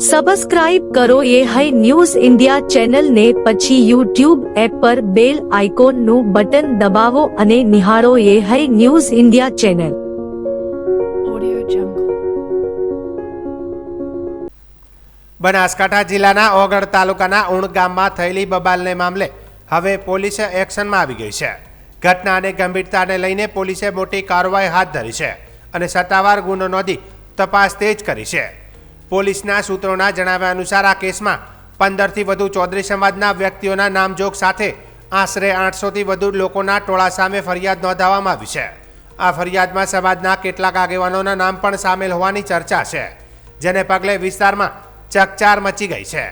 Subscribe કરો ये है न्यूज़ इंडिया चैनल ने પછી YouTube એપ પર બેલ આઇકોનનું બટન દબાવો અને નિહાળો ये है न्यूज़ इंडिया चैनल। બનાસકાંઠા જિલ્લાના ઓગળ તાલુકાના ઉણ ગામમાં થયેલી બબાલને મામલે હવે પોલીસે એક્શનમાં આવી ગઈ છે। ઘટનાને ગંભીરતાને લઈને પોલીસે મોટી કાર્યવાહી હાથ ધરી છે અને સત્તાવાર ગુનો નોંધી તપાસ તેજ કરી છે। પોલીસના સૂત્રોના જણાવ્યા અનુસાર આ કેસમાં 15થી વધુ ચૌધરી સમાજના વ્યક્તિઓના નામજોગ સાથે આશરે 800થી વધુ લોકોના ટોળા સામે ફરિયાદ નોંધાવવામાં આવી છે। આ ફરિયાદમાં સમાજના કેટલાક આગેવાનોના નામ પણ સામેલ હોવાની ચર્ચા છે, જેને પગલે વિસ્તારમાં ચકચાર મચી ગઈ છે।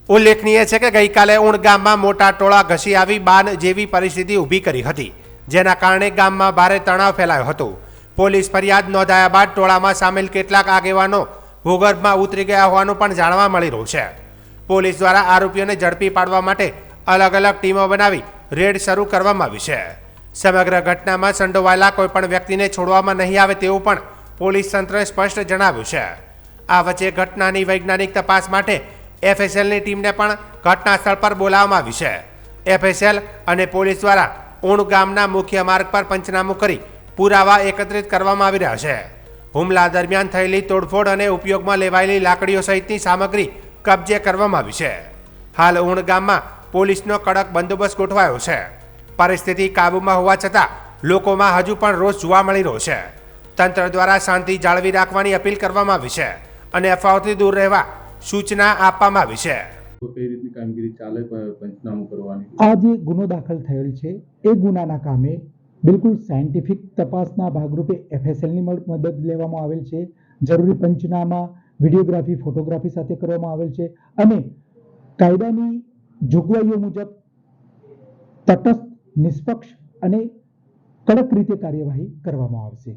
ઉલ્લેખનીય છે કે ગઈકાલે ઉણ ગામમાં મોટા ટોળા ઘસી આવી બાન જેવી પરિસ્થિતિ ઊભી કરી હતી, જેના કારણે ગામમાં ભારે તણાવ ફેલાયો હતો। પોલીસ ફરિયાદ નોંધાયા બાદ ટોળામાં સામેલ કેટલાક આગેવાનો ભૂગર્ભમાં ઉતરી ગયા હોવાનું પણ જાણવા મળી રહ્યું છે। પોલીસ દ્વારા આરોપીઓને ઝડપી પાડવા માટે અલગ અલગ ટીમો બનાવી રેડ શરૂ કરવામાં આવી છે। સમગ્ર ઘટનામાં સંડોવાયેલા કોઈપણ વ્યક્તિને છોડવામાં નહીં આવે તેવું પણ પોલીસ તંત્રએ સ્પષ્ટ જણાવ્યું છે। આ વચ્ચે ઘટનાની વૈજ્ઞાનિક તપાસ માટે એફએસએલની ટીમને પણ ઘટના સ્થળ પર બોલાવવામાં આવી છે। એફએસએલ અને પોલીસ દ્વારા ઉણ ગામના મુખ્ય માર્ગ પર પંચનામું કરી પુરાવા એકત્રિત કરવામાં આવી રહ્યા છે। હુમલા દરમિયાન થયેલી તોડફોડ અને ઉપયોગમાં લેવાયેલી લાકડીઓ સહિતની સામગ્રી કબજે કરવામાં આવી છે। હાલ ઉણ ગામમાં પોલીસનો કડક બંદોબસ્ત ગોઠવાયો છે। પરિસ્થિતિ કાબૂમાં હોવા છતાં લોકોમાં હજુ પણ રોષ જોવા મળી રહ્યો છે। તંત્ર દ્વારા શાંતિ જાળવી રાખવાની અપીલ કરવામાં આવી છે અને અફવાઓથી દૂર રહેવા સૂચના આપવામાં આવી છે। કઈ રીતની કામગીરી ચાલે પંચનામું કરવાની? આ જે ગુનો દાખલ થયેલ છે એ ગુનાના કામે બિલકુલ સાયન્ટિફિક તપાસના ભાગરૂપે એફએસએલની મદદ લેવામાં આવેલ છે। જરૂરી પંચનામા વિડીયોગ્રાફી ફોટોગ્રાફી સાથે કરવામાં આવેલ છે અને કાયદાની જોગવાઈઓ મુજબ તટસ્થ, નિષ્પક્ષ અને કડક રીતે કાર્યવાહી કરવામાં આવશે।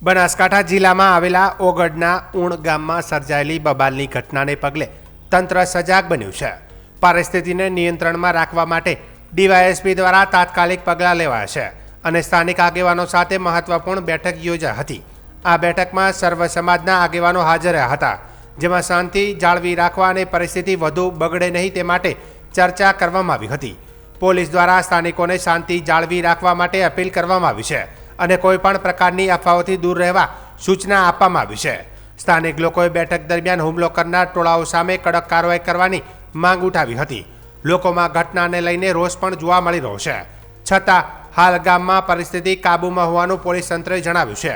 બનાસકાંઠા જિલ્લામાં આવેલા ઓગળના ઉણ ગામમાં સર્જાયેલી બબાલની ઘટનાને પગલે તંત્ર સજાગ બન્યું છે। પરિસ્થિતિને નિયંત્રણમાં રાખવા માટે ડીવાયએસપી દ્વારા તાત્કાલિક પગલાં લેવાયા છે અને સ્થાનિક આગેવાનો સાથે મહત્વપૂર્ણ બેઠક યોજાઈ હતી। આ બેઠકમાં સર્વ સમાજના આગેવાનો હાજર રહ્યા હતા, જેમાં શાંતિ જાળવી રાખવા અને પરિસ્થિતિ વધુ બગડે નહીં તે માટે ચર્ચા કરવામાં આવી હતી। પોલીસ દ્વારા સ્થાનિકોને શાંતિ જાળવી રાખવા માટે અપીલ કરવામાં આવી છે અને કોઈપણ પ્રકારની અફવાઓથી દૂર રહેવા સૂચના આપવામાં આવી છે। સ્થાનિક લોકોએ બેઠક દરમિયાન હુમલો કરનાર ટોળાઓ સામે કડક કાર્યવાહી કરવાની માંગ ઉઠાવી હતી। લોકોમાં ઘટનાને લઈને રોષ પણ જોવા મળી રહ્યો છે, છતાં હાલ ગામમાં પરિસ્થિતિ કાબૂમાં હોવાનું પોલીસ તંત્રએ જણાવ્યું છે।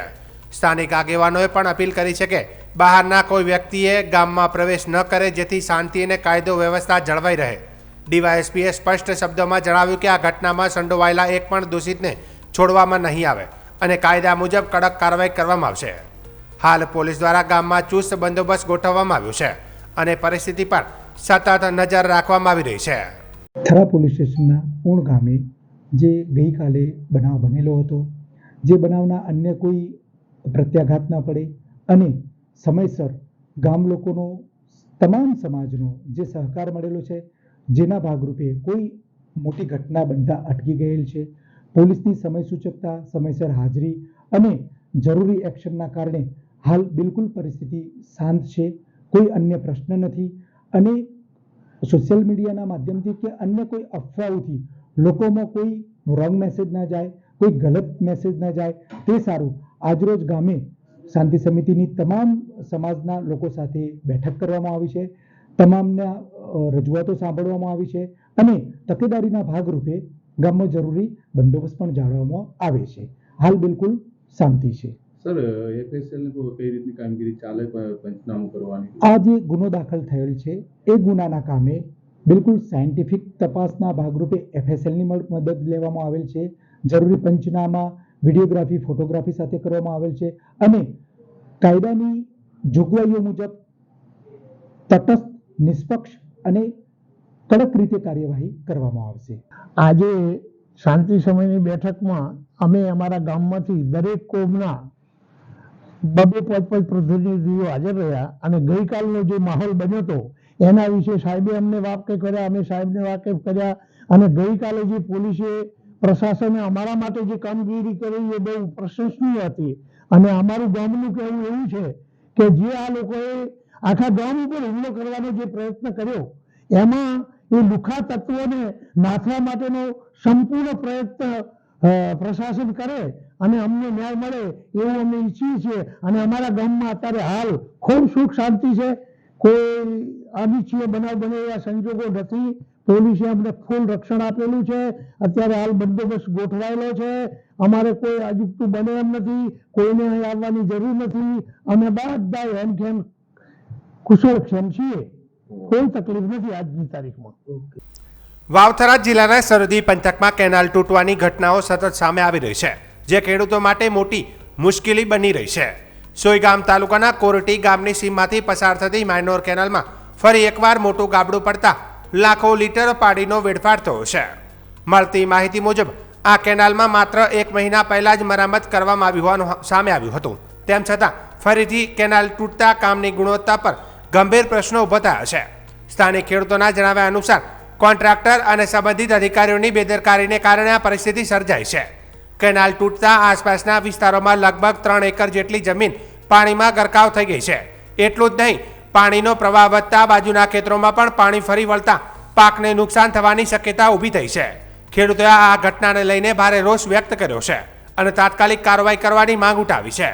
સ્થાનિક આગેવાનોએ પણ અપીલ કરી છે કે બહારના કોઈ વ્યક્તિએ ગામમાં પ્રવેશ ન કરે, જેથી શાંતિ અને કાયદો વ્યવસ્થા જળવાઈ રહે। ડીવાયએસપીએ સ્પષ્ટ શબ્દોમાં જણાવ્યું કે આ ઘટનામાં સંડોવાયેલા એક પણ દોષિતને છોડવામાં નહીં આવે અને કાયદા મુજબ કડક કાર્યવાહી કરવામાં આવશે। હાલ પોલીસ દ્વારા ગામમાં ચુસ્ત બંદોબસ્ત ગોઠવવામાં આવ્યો છે અને પરિસ્થિતિ પર સતત નજર રાખવામાં આવી રહી છે। થરા પોલીસ સ્ટેશનના ઉણ ગામે જે ગઈકાલે બનાવ બનેલો હતો, જે બનાવના અન્ય કોઈ પ્રત્યાઘાત ન પડે અને સમયસર ગામ લોકોનો, તમામ સમાજનો જે સહકાર મળેલો છે, જેના ભાગરૂપે કોઈ મોટી ઘટના બનતા અટકી ગયેલ છે। પોલીસની સમય સૂચકતા, સમયસર હાજરી અને જરૂરી એક્શનના કારણે હાલ બિલકુલ પરિસ્થિતિ શાંત છે। કોઈ અન્ય પ્રશ્ન નથી અને સોશિયલ મીડિયાના માધ્યમથી કે અન્ય કોઈ અફવાઓથી લોકોમાં કોઈ રોંગ મેસેજ ના જાય, કોઈ ગલત મેસેજ ના જાય તે સારું આજરોજ ગામે શાંતિ સમિતિની તમામ સમાજના લોકો સાથે બેઠક કરવામાં આવી છે। તમામના રજૂઆતો સાંભળવામાં આવી છે અને તકેદારીના ભાગરૂપે ગામમાં જરૂરી બંદોબસ્ત પણ જાળવવામાં આવે છે। હાલ બિલકુલ શાંતિ છે। સર, એફએસએલ કઈ રીતની કામગીરી ચાલે પંચનામું કરવાની? આ જે ગુનો દાખલ થયેલ છે એ ગુનાના કામે બિલકુલ સાયન્ટિફિક તપાસના ભાગરૂપે એફએસએલની મદદ લેવામાં આવેલ છે। જરૂરી પંચનામા વિડીયોગ્રાફી ફોટોગ્રાફી સાથે કરવામાં આવેલ છે અને કાયદાની જોગવાઈઓ મુજબ તટસ્થ, નિષ્પક્ષ અને કડક રીતે કાર્યવાહી કરવામાં આવશે। આજે શાંતિ સમયની બેઠકમાં અમે અમારા ગામમાંથી દરેક કોમના 2-5 પ્રતિનિધિઓ હાજર રહ્યા અને ગઈકાલનો જે માહોલ બન્યો હતો એના વિશે સાહેબે અમને વાકેફ કર્યા, અમે સાહેબને વાકેફ કર્યા અને ગઈકાલે જે પોલીસે, પ્રશાસને અમારા માટે જે કામગીરી કરી એ બહુ પ્રશંસનીય હતી અને અમારું ગામનું કહેવું એવું છે કે જે આ લોકોએ આખા ગામ ઉપર હુમલો કરવાનો જે પ્રયત્ન કર્યો એમાં એ લુખા તત્વોને નાથવા માટેનો સંપૂર્ણ પ્રયત્ન પ્રશાસન કરે અને અમને ન્યાય મળે એવું અમે ઈચ્છીએ છીએ. અને અમારા ગામમાં અત્યારે હાલ ખૂબ સુખ શાંતિ છે. કોઈ અનિચ્છનીય બનાવ બને એવા સંજોગો નથી. પોલીસે અમને ફૂલ રક્ષણ આપેલું છે. અત્યારે હાલ બંદોબસ્ત ગોઠવાયેલો છે. અમારે કોઈ અજુગતું બને એમ નથી. કોઈને અહીં આવવાની જરૂર નથી. અમે બધા હેમખેમ કુશળક્ષેમ છીએ. કોઈ તકલીફ નથી આજની તારીખમાં. વાવથરા જિલ્લાના સરહદી પંથકમાં કેનાલ તૂટવાની ઘટનાઓ સતત સામે આવી રહી છે, જે ખેડૂતો માટે મોટી મુશ્કેલી બની રહી છે. સોયગામ તાલુકાના કોરટી ગામની સીમમાંથી પસાર થતી માઇનોર કેનાલમાં ફરી એકવાર મોટું ગાબડું પડતા લાખો લીટર પાણીનો વેડફાટ થયો છે. મળતી માહિતી મુજબ આ કેનાલમાં માત્ર 1 મહિના પહેલા જ મરામત કરવામાં આવી હોવાનું સામે આવ્યું હતું. તેમ છતાં ફરીથી કેનાલ તૂટતા કામની ગુણવત્તા પર ગંભીર પ્રશ્નો ઊભા થયા છે. સ્થાનિક ખેડૂતોના જણાવ્યા અનુસાર કોન્ટ્રાક્ટર અને સંબંધિત અધિકારીઓની બેદરકારીને કારણે આ પરિસ્થિતિ સર્જાઈ છે. કેનાલ તૂટતા આસપાસના વિસ્તારોમાં લગભગ 3 એકર જેટલી જમીન પાણીમાં ગરકાવ થઈ ગઈ છે. એટલું જ નહીં, પાણીનો પ્રવાહ વધતા બાજુના ખેતરોમાં પણ પાણી ફરી વળતા પાકને નુકસાન થવાની શક્યતા ઊભી થઈ છે. ખેડૂતોએ આ ઘટનાને લઈને ભારે રોષ વ્યક્ત કર્યો છે અને તાત્કાલિક કાર્યવાહી કરવાની માંગ ઉઠાવી છે.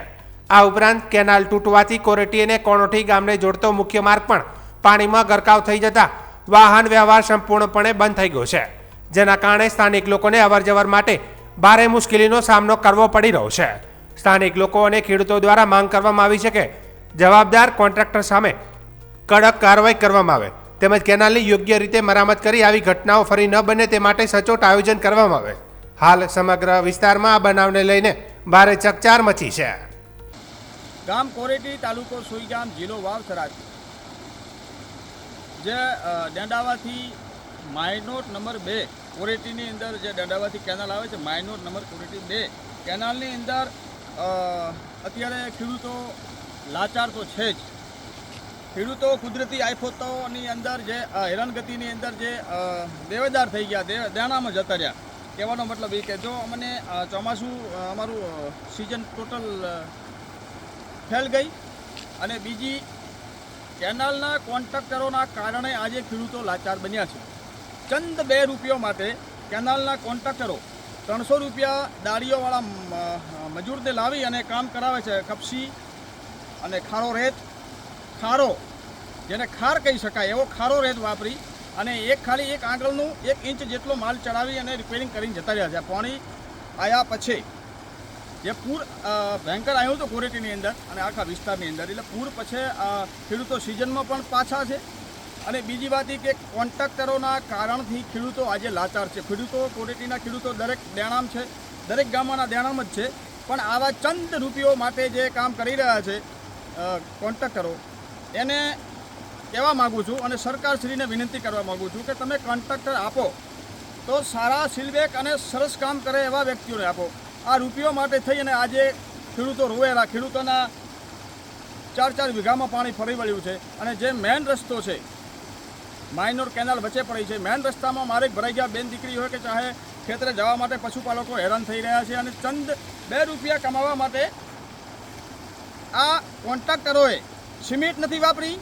આ ઉપરાંત કેનાલ તૂટવાથી કોરટી અને કોણોઠી ગામને જોડતો મુખ્ય માર્ગ પણ પાણીમાં ગરકાવ થઈ જતા વાહન વ્યવહાર સંપૂર્ણપણે બંધ થઈ ગયો છે, જેના કારણે સ્થાનિક લોકોને અવરજવર માટે ભારે મુશ્કેલીનો સામનો કરવો પડી રહ્યો છે. સ્થાનિક લોકો અને ખેડૂતો દ્વારા માંગ કરવામાં આવી છે કે જવાબદાર કોન્ટ્રાક્ટર સામે કડક કાર્યવાહી કરવામાં આવે તેમજ કેનાલની યોગ્ય રીતે મરામત કરી આવી ઘટનાઓ ફરી ન બને તે માટે સચોટ આયોજન કરવામાં આવે. હાલ સમગ્ર વિસ્તારમાં આ બનાવને લઈને ભારે ચકચાર મચી છે. ગામ કોરેટી, તાલુકો સોયગામ, જિલ્લો વાવથરા. જે ડેંડાવાથી માઇનોર નંબર 2 કોરેટીની અંદર જે ડેંડાવાથી કેનાલ આવે છે, માઇનોર નંબર કોરેટી 2 કેનાલની અંદર અત્યારે ખેડૂતો લાચાર તો છે જ. ખેડૂતો કુદરતી આફતોની અંદર જે હેરાનગતિની અંદર જે દેવેદાર થઈ ગયા, દેણામાં જતા રહ્યા. કહેવાનો મતલબ એ કે જો અમને ચોમાસું અમારું સિઝન ટોટલ ફેલ ગઈ અને બીજી કેનાલના કોન્ટ્રાક્ટરોના કારણે આજે ખેડૂતો લાચાર બન્યા છે. ચંદ 2 રૂપિયા માટે કેનાલના કોન્ટ્રાક્ટરો 300 રૂપિયા દાળીઓવાળા મજૂરને લાવી અને કામ કરાવે છે. કપસી અને ખારો રેત, ખારો જેને ખાર કહી શકાય એવો ખારો રેત વાપરી અને ખાલી એક આંગળનું 1 ઇંચ જેટલો માલ ચડાવી અને રિપેરિંગ કરીને જતા રહ્યા છે. પાણી આવ્યા પછી જે પૂર ભયંકર આવ્યું હતું કોરેટીની અંદર અને આખા વિસ્તારની અંદર, એટલે પૂર પછી ખેડૂતો સિઝનમાં પણ પાછા છે. અને બીજી વાત એ કે કોન્ટ્રાક્ટરોના કારણથી ખેડૂતો આજે લાચાર છે. ખેડૂતો, કોરેટીના ખેડૂતો દરેક દેણામ છે, દરેક ગામના દેણામ જ છે. પણ આવા ચંદ રૂપિયો માટે જે કામ કરી રહ્યા છે કોન્ટ્રાક્ટરો, એને કહેવા માગું છું અને સરકારશ્રીને વિનંતી કરવા માગું છું કે તમે કોન્ટ્રાક્ટર આપો તો સારા સિલબેક અને સરસ કામ કરે એવા વ્યક્તિઓને આપો. આ રૂપિયો માટે થઈ અને આજે ખેડૂતો રોવેલા. ખેડૂતોના 4-4 વીઘામાં પાણી ફરી વળ્યું છે. અને જે મેન રસ્તો છે, માઇનોર કેનાલ વચ્ચે પડી છે, મેન રસ્તામાં મારે ભરાઈ ગયા બેન દીકરી હોય કે ચાહે ખેતરે જવા માટે પશુપાલકો હેરાન થઈ રહ્યા છે. અને ચંદ 2 રૂપિયા કમાવા માટે આ કોન્ટ્રાક્ટરોએ સિમેન્ટ નથી વાપરી,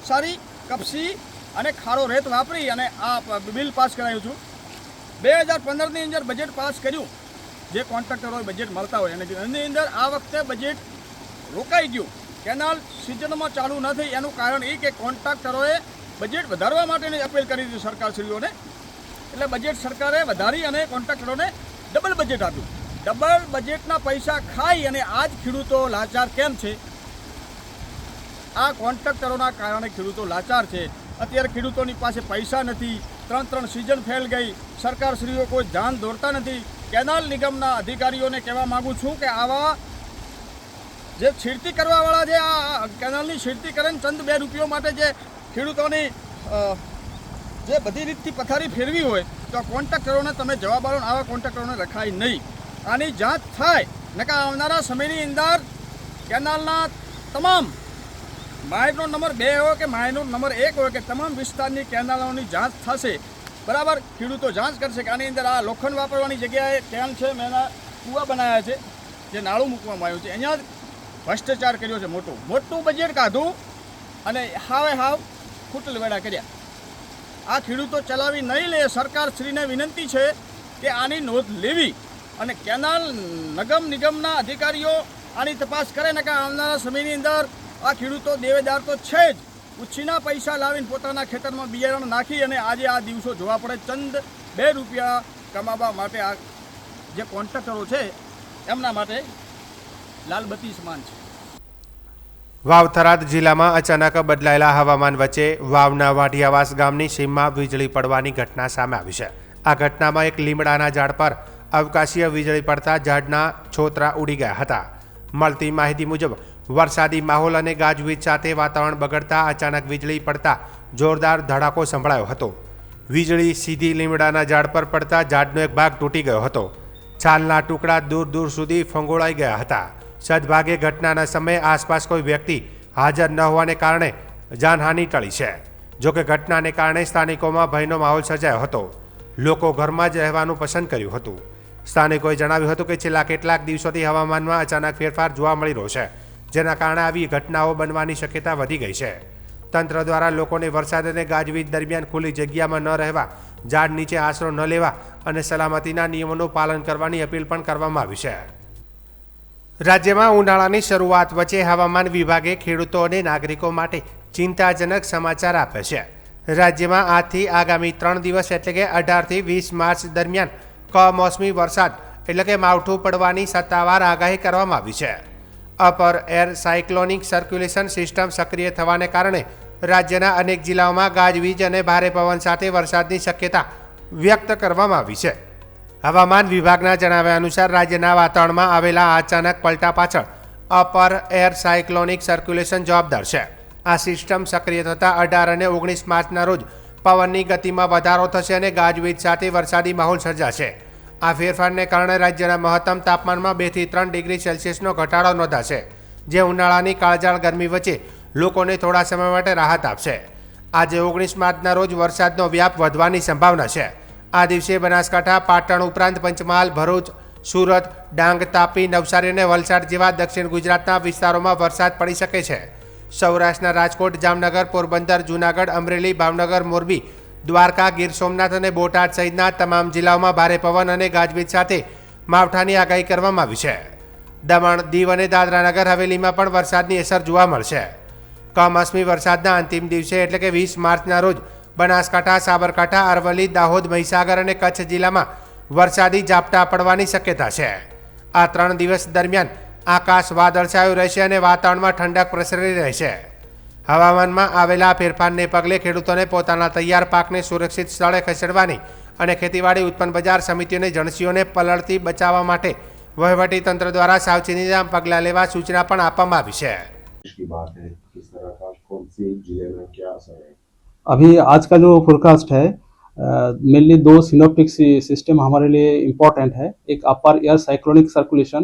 સારી કપસી અને ખારો રેત વાપરી અને આ બિલ પાસ કરાયું છું. 2015ની અંદર બજેટ પાસ કર્યું. જે કોન્ટ્રાક્ટરોએ બજેટ મળતા હોય એની અંદર આ વખતે બજેટ રોકાઈ ગયું. કેનાલ સિઝનમાં ચાલુ ન થઈ એનું કારણ એ કે કોન્ટ્રાક્ટરોએ બજેટ વધારવા માટેની અપીલ કરી હતી સરકારશ્રીઓને. એટલે બજેટ સરકારે વધારી અને કોન્ટ્રાક્ટરોને ડબલ બજેટ આપ્યું. ડબલ બજેટના પૈસા ખાઈ અને આજ ખેડૂતો લાચાર કેમ છે? આ કોન્ટ્રાક્ટરોના કારણે ખેડૂતો લાચાર છે. અત્યારે ખેડૂતોની પાસે પૈસા નથી. 3 સિઝન ફેલ ગઈ. સરકારશ્રીઓ કોઈ ધ્યાન દોરતા નથી. કેનાલ નિગમના અધિકારીઓને કહેવા માગું છું કે આવા જે છેડતી કરવાવાળા જે આ કેનાલની છેડતી કરે ચંદ 2 રૂપિયો માટે જે ખેડૂતોની જે બધી રીતથી પથારી ફેરવી હોય તો કોન્ટ્રાક્ટરોને તમે જવાબ આપો. આવા કોન્ટ્રાક્ટરોને રખાય નહીં. આની જાંચ થાય નકા આવનારા સમયની અંદર કેનાલના તમામ માઇનોર નંબર 2 હોય કે માઇનોર નંબર 1 હોય કે તમામ વિસ્તારની કેનાલોની જાંચ થશે. બરાબર, ખેડૂતો જાંચ કરશે કે આની અંદર આ લોખંડ વાપરવાની જગ્યાએ કેમ છે, મેં એના કૂવા બનાવ્યા છે, જે નાળું મૂકવામાં આવ્યું છે. અહીંયા ભ્રષ્ટાચાર કર્યો છે. મોટું બજેટ કાઢું અને હાવે હાવ ખૂટલ વેડા કર્યા. આ ખેડૂતો ચલાવી નહીં લે. સરકારશ્રીને વિનંતી છે કે આની નોંધ લેવી અને કેનાલ નિગમના અધિકારીઓ આની તપાસ કરે ને કે આવનારા સમયની અંદર આ ખેડૂતો દેવેદાર તો છે જ, ઉછીના પૈસા લાવીને પોતાના ખેતરમાં બિયારણ નાખી અને આજે આ દિવસો જોવા પડે. ચંદ 2 રૂપિયા કમાવા માટે આ જે કોન્ટ્રાક્ટરો છે એમના માટે લાલબત્તી સમાન છે. વાવ થરાદ જિલ્લામાં અચાનક બદલાયેલા હવામાન વચ્ચે વાવના વાઢિયાવાસ ગામની સીમમાં વીજળી પડવાની ઘટના સામે આવી છે. આ ઘટનામાં એક લીમડાના ઝાડ પર અવકાશીય વીજળી પડતા ઝાડના છોતરા ઉડી ગયા હતા. મળતી માહિતી મુજબ વરસાદી માહોલ અને ગાજવીજ સાથે વાતાવરણ બગડતા અચાનક વીજળી પડતા જોરદાર ધડાકો સંભળાયો હતો. વીજળી સીધી લીમડાના ઝાડ પર પડતા ઝાડનો એક ભાગ તૂટી ગયો હતો. છાલના ટુકડા દૂર દૂર સુધી ફંગોળાઈ ગયા હતા. સદભાગે ઘટનાના સમયે આસપાસ કોઈ વ્યક્તિ હાજર ન હોવાને કારણે જાનહાનિ ટળી છે. જોકે ઘટનાને કારણે સ્થાનિકોમાં ભયનો માહોલ સર્જાયો હતો. લોકો ઘરમાં જ રહેવાનું પસંદ કર્યું હતું. સ્થાનિકોએ જણાવ્યું હતું કે છેલ્લા કેટલાક દિવસોથી હવામાનમાં અચાનક ફેરફાર જોવા મળી રહ્યો છે, જેના કારણે આવી ઘટનાઓ બનવાની શક્યતા વધી ગઈ છે. તંત્ર દ્વારા લોકોને વરસાદ અને ગાજવીજ દરમિયાન ખુલ્લી જગ્યામાં ન રહેવા, ઝાડ નીચે આશરો ન લેવા અને સલામતીના નિયમોનું પાલન કરવાની અપીલ પણ કરવામાં આવી છે. રાજ્યમાં ઉનાળાની શરૂઆત વચ્ચે હવામાન વિભાગે ખેડૂતો અને નાગરિકો માટે ચિંતાજનક સમાચાર આપ્યા છે. રાજ્યમાં આજથી આગામી 3 દિવસ એટલે કે 18 થી 20 માર્ચ દરમિયાન કમોસમી વરસાદ એટલે કે માવઠું પડવાની સત્તાવાર આગાહી કરવામાં આવી છે. Upper air cyclonic circulation system સક્રિય થવાને કારણે રાજ્યના અનેક જિલ્લાઓમાં ગાજવીજ અને ભારે પવન સાથે વરસાદની શક્યતા વ્યક્ત કરવામાં આવી છે. હવામાન વિભાગના જણાવ્યા અનુસાર રાજ્યના વાતાવરણમાં આવેલા અચાનક પલટા પાછળ અપર એર સાયક્લોનિક સર્ક્યુલેશન જવાબદાર છે. આ સિસ્ટમ સક્રિય થતાં 18 અને 19 માર્ચના રોજ પવનની ગતિમાં વધારો થશે અને ગાજવીજ સાથે વરસાદી માહોલ સર્જાશે. આ ફેરફારને કારણે રાજ્યના મહત્તમ તાપમાનમાં 2 થી 3 ડિગ્રી સેલ્સિયસનો ઘટાડો નોંધાશે, જે ઉનાળાની કાળઝાળ ગરમી વચ્ચે લોકોને થોડા સમય માટે રાહત આપશે. આજે 19 માર્ચના રોજ વરસાદનો વ્યાપ વધવાની સંભાવના છે. આ દિવસે બનાસકાંઠા, પાટણ ઉપરાંત પંચમહાલ, ભરૂચ, સુરત, ડાંગ, તાપી, નવસારી અને વલસાડ જેવા દક્ષિણ ગુજરાતના વિસ્તારોમાં વરસાદ પડી શકે છે. સૌરાષ્ટ્રના રાજકોટ, જામનગર, પોરબંદર, જૂનાગઢ, અમરેલી, ભાવનગર, મોરબી, દ્વારકા, ગીર સોમનાથ અને બોટાદ સહિતના તમામ જિલ્લાઓમાં ભારે પવન અને ગાજવીજ સાથે માવઠાની આગાહી કરવામાં આવી છે. દમણ, દીવ અને દાદરા નગર હવેલીમાં પણ વરસાદની અસર જોવા મળશે. કમોસમી વરસાદના અંતિમ દિવસે એટલે કે 20 માર્ચના રોજ બનાસકાંઠા, સાબરકાંઠા, અરવલ્લી, દાહોદ, મહીસાગર અને કચ્છ જિલ્લામાં વરસાદી ઝાપટા પડવાની શક્યતા છે. આ 3 દિવસ દરમિયાન આકાશ વાદળછાયું રહેશે અને વાતાવરણમાં ઠંડક પ્રસરી રહેશે. હવામાનમાં આવેલા ફેરફારને પગલે ખેડૂતોને પોતાના તૈયાર પાકને સુરક્ષિત સ્થળે ખસેડવાની અને ખેતીવાડી ઉત્પન્ન બજાર સમિતિઓને જણસીઓને પલળતી બચાવવા માટે વહીવટી તંત્ર દ્વારા સાવચેતીના પગલાં લેવા સૂચના પણ આપવામાં આવી છે. अभी आज का जो फोरकास्ट है मेनली 2 सिनोप्टिक सिस्टम हमारे लिए इम्पोर्टेंट है. एक अपर एयर साइक्लोनिक सर्कुलेशन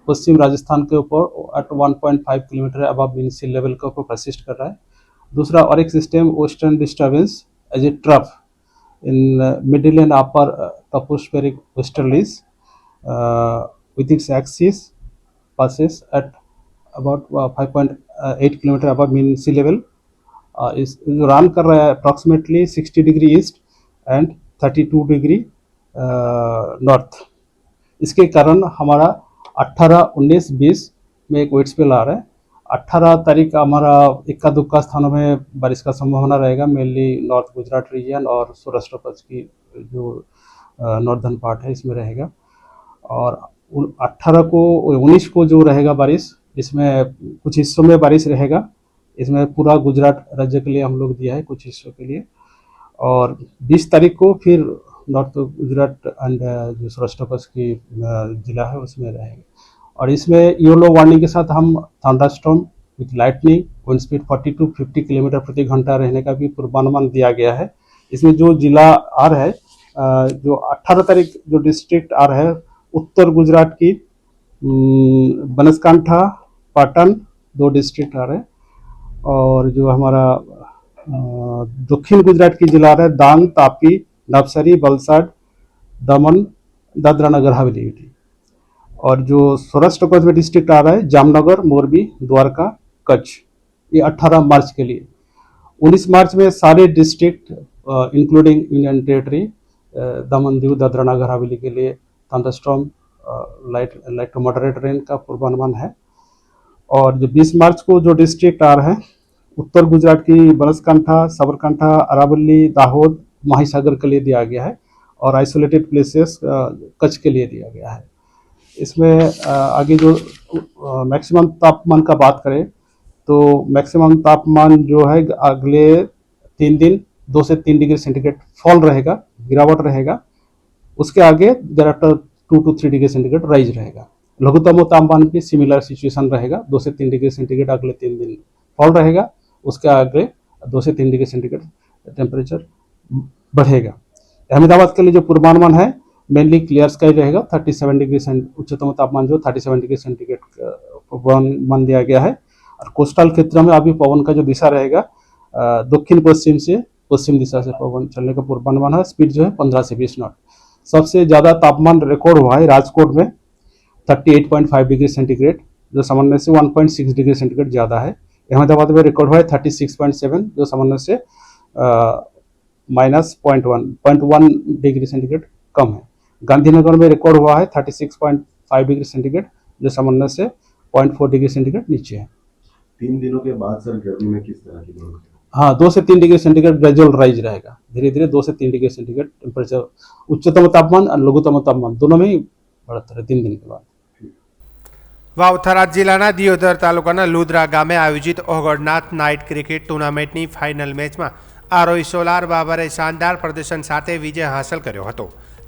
पश्चिम राजस्थान के ऊपर at 1.5 kilometre above mean sea level के ऊपर परसिस्ट कर रहा है. दूसरा और एक system western disturbance as a trough in middle and upper tropospheric westerlies with its axis passes at about 5.8 kilometre above mean sea level. इस रन कर रहा है approximately 60 degree east and 32 degree north. इसके कारण हमारा 18, 19, 20 में एक वेट स्पेल आ रहा है. 18 तारीख हमारा इक्का दुक्का स्थानों में बारिश का संभावना रहेगा, मेनली नॉर्थ गुजरात रीजन और सौराष्ट्र कच्छ की जो नॉर्दर्न पार्ट है इसमें रहेगा. और 18 को 19 को जो रहेगा बारिश, इसमें कुछ हिस्सों में बारिश रहेगा. इसमें पूरा गुजरात राज्य के लिए हम लोग दिया है, कुछ हिस्सों के लिए. और 20 तारीख को फिर नॉर्थ गुजरात एंड जो सौराष्ट्र कच्छ की जिला है उसमें रहेगा. और इसमें येलो वार्निंग के साथ हम thunderstorm with lightning wind speed 40 to 50 kilometre प्रति घंटा रहने का भी पूर्वानुमान दिया गया है. इसमें जो जिला आ रहा है, जो 18 तारीख जो डिस्ट्रिक्ट आ रहा है उत्तर गुजरात की बनासकांठा, पाटन 2 डिस्ट्रिक्ट आ रहे हैं. और जो हमारा दक्षिण गुजरात की जिला आ रहा है डांग, तापी, नवसारी, वलसाड, दमन, दादरा नगर हवेली. और जो सौराष्ट्र कच्छ में डिस्ट्रिक्ट आ रहा है जामनगर, मोरबी, द्वारका, कच्छ, ये 18 मार्च के लिए। 19 मार्च में सारे district including union territory Daman Diu Dadra Nagar Haveli के लिए thunderstorm light to moderate rain का पूर्वानुमान है। और जो 20 मार्च को जो डिस्ट्रिक्ट आ रहे हैं उत्तर गुजरात की बनासकांठा, साबरकांठा, अरावली, दाहोद, माहीसागर के लिए दिया गया है और आइसोलेटेड प्लेसेस कच्छ के लिए दिया गया है। इसमें आगे जो मैक्सिमम तापमान का बात करें तो मैक्सिमम तापमान जो है अगले 3 दिन 2 से 3 डिग्री सेंटीग्रेड फॉल रहेगा, गिरावट रहेगा। उसके आगे thereafter 2 to 3 degree centigrade rise रहेगा। लघुत्तम तापमान भी सिमिलर सिचुएशन रहेगा, 2 से 3 डिग्री सेंटीग्रेड अगले 3 दिन फॉल रहेगा। उसके आगे 2 से 3 डिग्री सेंटीग्रेड टेम्परेचर बढ़ेगा। अहमदाबाद के लिए जो पूर्वानुमान है मेनली क्लियर स्काई रहेगा, 37 डिग्री उच्चतम तापमान जो 37 डिग्री सेंटीग्रेड पूर्वानुमान दिया गया है। और कोस्टल क्षेत्र में अभी पवन का जो दिशा रहेगा दक्षिण पश्चिम से पश्चिम दिशा से पवन चलने का पूर्वानुमान है। स्पीड जो है 15 से 20 नॉट। सबसे ज़्यादा तापमान रिकॉर्ड हुआ है राजकोट में 38.5 डिग्री सेंटीग्रेड, जो सामान्य से 1.6 डिग्री सेंटीग्रेड ज़्यादा है। अहमदाबाद में रिकॉर्ड हुआ है 36.7, जो सामान्य से -0.1 डिग्री सेंटीग्रेड कम है। गांधीनगर में रिकॉर्ड हुआ है 36.5 डिग्री सेंटीग्रेड, जो सामान्य से 0.4 डिग्री सेंटीग्रेड नीचे है। 3 दिनों के बाद सर गर्मी में किस तरह की बढ़ोतरी? हाँ, 2 से 3 डिग्री सेंटीग्रेड ग्रेजुअल राइज रहेगा, धीरे धीरे 2 से 3 डिग्री सेंटीग्रेड टेम्परेचर उच्चतम तापमान और लघुत्तम तापमान दोनों में ही बढ़ता है 3 दिन के बाद। વાવ-થરાદ જિલ્લાના દિયોદર તાલુકાના લુદ્રા ગામે આયોજિત ઓગળનાથ નાઇટ ક્રિકેટ ટુર્નામેન્ટની ફાઇનલ મેચમાં આરોહી સોલાર બાબરે શાનદાર પ્રદર્શન સાથે વિજય હાંસલ કર્યો હતો।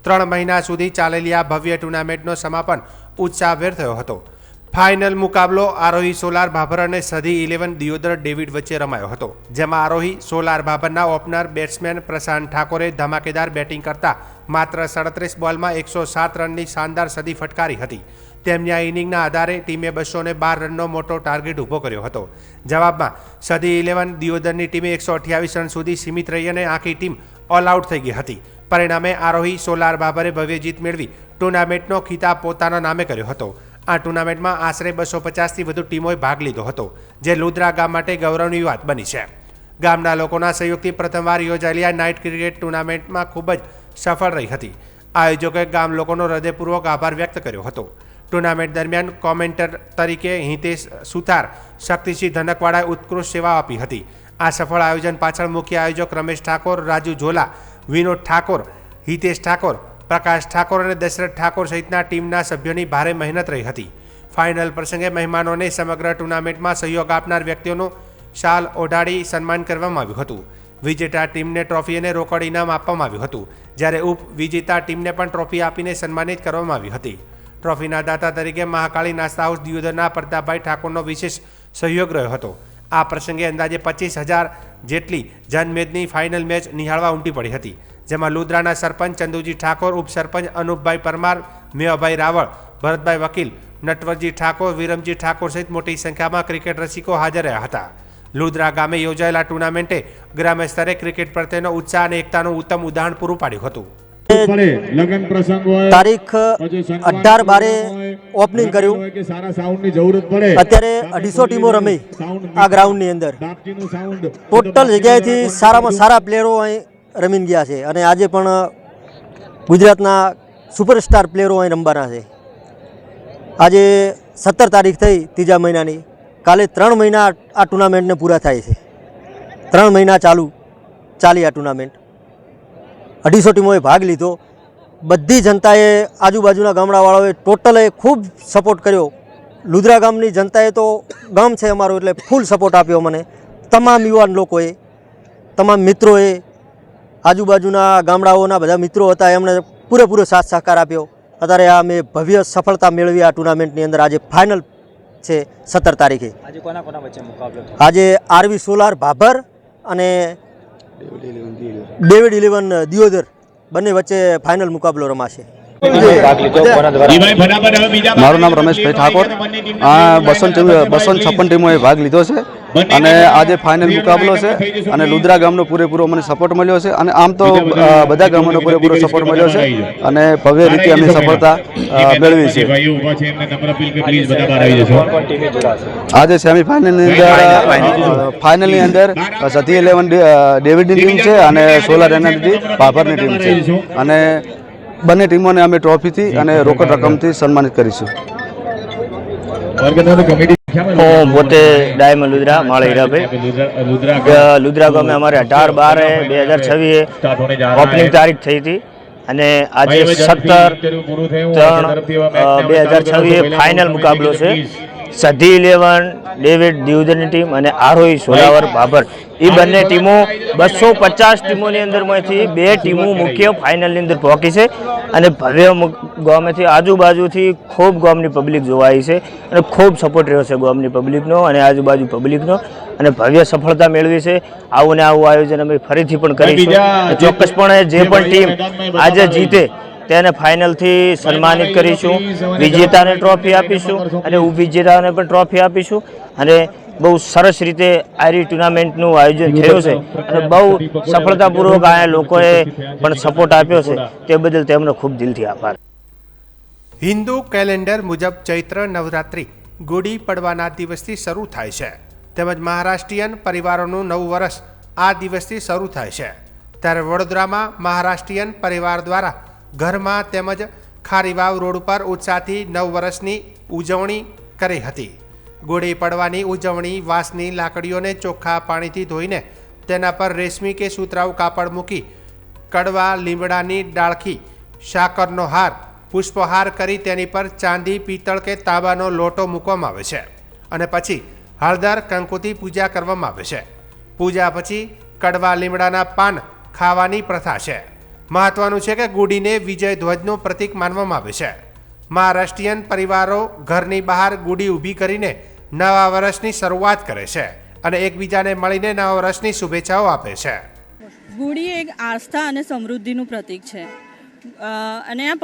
3 મહિના સુધી ચાલેલી આ ભવ્ય ટુર્નામેન્ટનો સમાપન ઉત્સાહભેર થયો હતો। ફાઇનલ મુકાબલો આરોહી સોલાર ભાભર અને સધી 11 દિયોદર ડેવિડ વચ્ચે રમાયો હતો, જેમાં આરોહી સોલાર ભાભરના ઓપનર બેટ્સમેન પ્રશાંત ઠાકોરે ધમાકેદાર બેટિંગ કરતા માત્ર 37 બોલમાં 107 રનની શાનદાર સદી ફટકારી હતી। તેમની આ ઇનિંગના આધારે ટીમે 212 રનનો મોટો ટાર્ગેટ ઊભો કર્યો હતો। જવાબમાં સધી 11 દિયોદરની ટીમે 128 રન સુધી સીમિત રહી અને આખી ટીમ ઓલ આઉટ થઈ ગઈ હતી। પરિણામે આરોહી સોલાર બાબરે ભવ્ય જીત મેળવી ટુર્નામેન્ટનો ખિતાબ પોતાના નામે કર્યો હતો। આ ટુર્નામેન્ટમાં આશરે 250થી વધુ ટીમોએ ભાગ લીધો હતો, જે લુદ્રા ગામ માટે ગૌરવની વાત બની છે। ગામના લોકોના સહયોગથી પ્રથમવાર યોજાયેલી આ નાઇટ ક્રિકેટ ટુર્નામેન્ટમાં ખૂબ જ સફળ રહી હતી। આયોજકોએ ગામ લોકોનો હૃદયપૂર્વક આભાર વ્યક્ત કર્યો હતો। ટુર્નામેન્ટ દરમિયાન કોમેન્ટર તરીકે હિતેશ સુથાર, શક્તિસિંહ ધનકવાડાએ ઉત્કૃષ્ટ સેવા આપી હતી। આ સફળ આયોજન પાછળ મુખ્ય આયોજક રમેશ ઠાકોર, રાજુ ઝોલા, વિનોદ ઠાકોર, હિતેશ ઠાકોર, પ્રકાશ ઠાકોર અને દશરથ ઠાકોર સહિતના ટીમના સભ્યોની ભારે મહેનત રહી હતી। ફાઇનલ પ્રસંગે મહેમાનોને સમગ્ર ટુર્નામેન્ટમાં સહયોગ આપનાર વ્યક્તિઓનું શાલ ઓઢાડી સન્માન કરવામાં આવ્યું હતું। વિજેતા ટીમને ટ્રોફી અને રોકડ ઇનામ આપવામાં આવ્યું હતું, જ્યારે ઉપવિજેતા ટીમને પણ ટ્રોફી આપીને સન્માનિત કરવામાં આવી હતી। ટ્રોફીના દાતા તરીકે મહાકાળી નાસ્તા હાઉસ દિયોદરના પ્રતાપભાઈ ઠાકોરનો વિશેષ સહયોગ રહ્યો હતો। આ પ્રસંગે અંદાજે 25,000 જેટલી જનમેદની ફાઇનલ મેચ નિહાળવા ઉમટી પડી હતી, જેમાં લુદ્રાના સરપંચ ચંદુજી ઠાકોર, ઉપસરપંચ અનુપભાઈ પરમાર, મેવાભાઈ રાવળ, ભરતભાઈ વકીલ, નટવરજી ઠાકોર, વિરમજી ઠાકોર સહિત મોટી સંખ્યામાં ક્રિકેટ રસિકો હાજર રહ્યા હતા। લુદ્રા ગામે યોજાયેલા ટુર્નામેન્ટે ગ્રામ્ય સ્તરે ક્રિકેટ પ્રત્યેનો ઉત્સાહ અને એકતાનું ઉત્તમ ઉદાહરણ પૂરું પાડ્યું હતું। તારીખ 18/12 ઓપનિંગ કર્યું। અત્યારે 250 ટીમો રમી આ ગ્રાઉન્ડની અંદર। ટોટલ જગ્યાએથી સારામાં સારા પ્લેયરો અહીં રમીને ગયા છે અને આજે પણ ગુજરાતના સુપરસ્ટાર પ્લેયરો અહીં રમવાના છે। આજે 17 તારીખ થઈ 3જા મહિનાની, કાલે 3 મહિના આ ટુર્નામેન્ટને પૂરા થાય છે। 3 મહિના ચાલી આ ટુર્નામેન્ટ। 250 ટીમોએ ભાગ લીધો। બધી જનતાએ, આજુબાજુના ગામડાવાળાઓએ ટોટલે ખૂબ સપોર્ટ કર્યો। લુદ્રા ગામની જનતાએ તો, ગામ છે અમારું એટલે ફૂલ સપોર્ટ આપ્યો મને। તમામ યુવાન લોકોએ, તમામ મિત્રોએ, આજુબાજુના ગામડાઓના બધા મિત્રો હતા, એમણે પૂરેપૂરો સાથ સહકાર આપ્યો। અત્યારે આ મેં ભવ્ય સફળતા મેળવી આ ટુર્નામેન્ટની અંદર। આજે ફાઇનલ છે 17 તારીખે। આજે કોના કોના વચ્ચે મુકાબલો? આજે આરવી સોલાર ભાભર અને ડેવિડ 11 દિયોદર બંને વચ્ચે ફાઇનલ મુકાબલો રમાશે। મારું નામ રમેશભાઈ ઠાકોર। આ 256 ટીમોએ ભાગ લીધો છે અને આજે ફાઇનલ મુકાબલો છે અને લુદ્રા ગામનો પૂરેપૂરો મને સપોર્ટ મળ્યો છે અને આમ તો બધા ગામોનો પૂરેપૂરો સપોર્ટ મળ્યો છે અને ભવ્ય રીતે અમે સફળતા મેળવી છે. આજે ફાઇનલની અંદર સતી 11 ડેવિડની ટીમ છે અને સોલાર એનર્જી બાભરની ટીમ છે અને બંને ટીમોને અમે ટ્રોફીથી અને રોકડ રકમથી સન્માનિત કરીશું. હું પોતે ડાયમંડ લુદ્રા માળા હીરાભાઈ લુદ્રા ગામે અમારે 18/12/2026 ઓપનિંગ તારીખ થઈ હતી અને આજે 17/3/2026 ફાઇનલ મુકાબલો છે. સધી 11 ડેવિડ દિયોદરની ટીમ અને આરોહી સોલાવર બાબર એ બંને ટીમો 250 ટીમોની અંદરમાંથી 2 ટીમો મુખ્ય ફાઇનલની અંદર પહોંચી છે અને ભવ્ય ગામેથી આજુબાજુથી ખૂબ ગામની પબ્લિક જોવાઈ છે અને ખૂબ સપોર્ટ રહ્યો છે ગામની પબ્લિકનો અને આજુબાજુ પબ્લિકનો અને ભવ્ય સફળતા મેળવી છે. આવું ને આવું આયોજન અમે ફરીથી પણ કરીશું. ચોક્કસપણે જે પણ ટીમ આજે જીતે તેને ફાઇનલથી સન્માનિત કરીશું, વિજેતાને ટ્રોફી આપીશું અને ઉપવિજેતાને પણ ટ્રોફી આપીશું અને બહુ સરસ રીતે આ ટુર્નામેન્ટનું આયોજન થયું છે અને બહુ સફળતાપૂર્વક આ લોકોએ પણ સપોર્ટ આપ્યો છે તે બદલ તેમનો ખૂબ દિલથી આભાર. હિન્દુ કેલેન્ડર મુજબ ચૈત્ર નવરાત્રિ ગુડી પડવાના દિવસથી શરૂ થાય છે તેમજ મહારાષ્ટ્રીયન પરિવારોનું નવું વર્ષ આ દિવસથી શરૂ થાય છે. ત્યારે વડોદરામાં મહારાષ્ટ્રીયન પરિવાર દ્વારા ઘરમાં તેમજ ખારીવાવ રોડ ઉપર ઉત્સાહથી નવ વર્ષની ઉજવણી કરી હતી. ગુડી પડવાની ઉજવણી વાંસની લાકડીઓને ચોખ્ખા પાણીથી ધોઈને તેના પર રેશમી કે સુતરાઉ કાપડ મૂકી કડવા લીમડાની ડાળખી સાકરનો હાર પુષ્પહાર કરી તેની પર ચાંદી પિત્તળ કે તાંબાનો લોટો મૂકવામાં આવે છે અને પછી હળદર કંકુથી પૂજા કરવામાં આવે છે. પૂજા પછી કડવા લીમડાના પાન ખાવાની પ્રથા છે. મહત્વનું છે કે ગુડીને વિજય ધ્વજનું પ્રતીક માનવામાં આવે છે. મહારાષ્ટ્રીયન પરિવારો ઘરની બહાર ગુડી ઊભી કરીને નવા વર્ષની શરૂઆત કરે છે અને એકબીજાને મળીને નવા વર્ષની શુભેચ્છાઓ આપે છે. ગુડી એક આસ્થા અને સમૃદ્ધિનું પ્રતીક છે અને આ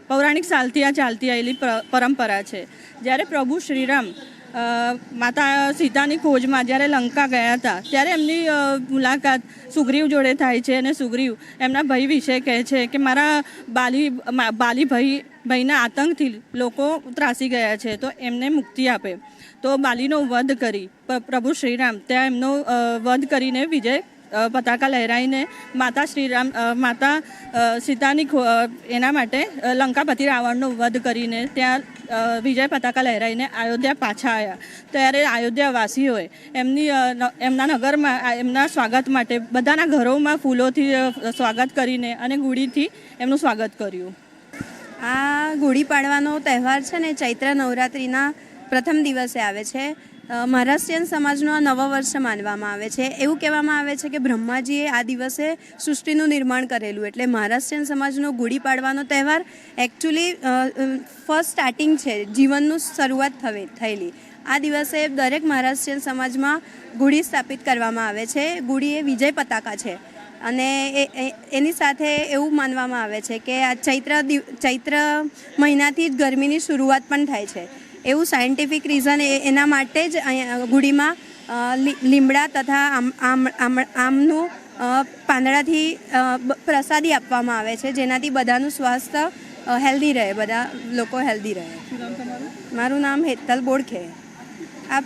પૌરાણિક સાલથી આ ચાલતી આવેલી પરંપરા છે. જ્યારે પ્રભુ શ્રીરામ માતા સીતાની ખોજમાં જ્યારે લંકા ગયા હતા ત્યારે એમની મુલાકાત સુગ્રીવ જોડે થાય છે અને સુગ્રીવ એમના ભાઈ વિશે કહે છે કે મારા બાલી ભાઈના આતંકથી લોકો ત્રાસી ગયા છે તો એમને મુક્તિ આપે. તો બાલીનો વધ કરી પ્રભુ શ્રીરામ ત્યાં એમનો વધ કરીને વિજય પતાકા લહેરાઈને માતા સીતાની એના માટે લંકાપતિ રાવણનો વધ કરીને ત્યાં વિજય પતાકા લહેરાઈને અયોધ્યા પાછા આવ્યા. ત્યારે અયોધ્યાવાસીઓએ એમના નગરમાં એમના સ્વાગત માટે બધાના ઘરોમાં ફૂલોથી સ્વાગત કરીને અને ગુડીથી એમનું સ્વાગત કર્યું. આ ગુડી પાડવાનો તહેવાર છે ને ચૈત્ર નવરાત્રિના પ્રથમ દિવસે આવે છે. મહારાષ્ટ્રીયન સમાજનો આ નવા વર્ષ માનવામાં આવે છે. એવું કહેવામાં આવે છે કે બ્રહ્માજીએ આ દિવસે સૃષ્ટિનું નિર્માણ કરેલું એટલે મહારાષ્ટ્રીયન સમાજનો ગુડી પાડવાનો તહેવાર એકચ્યુઅલી ફર્સ્ટ સ્ટાર્ટિંગ છે, જીવનનું શરૂઆત થયેલી. આ દિવસે દરેક મહારાષ્ટ્રીયન સમાજમાં ગુડી સ્થાપિત કરવામાં આવે છે. ગુડી એ વિજય પતાકા છે અને એની સાથે એવું માનવામાં આવે છે કે આ ચૈત્ર મહિનાથી જ ગરમીની શરૂઆત પણ થાય છે. એવું સાયન્ટિફિક રીઝન એના માટે જ અહીંયા ગુડીમાં લીમડા તથા આમનું પાંદડાથી પ્રસાદી આપવામાં આવે છે જેનાથી બધાનું સ્વાસ્થ્ય હેલ્ધી રહે, બધા લોકો હેલ્ધી રહે. મારું નામ હેતલ બોડખે. આપ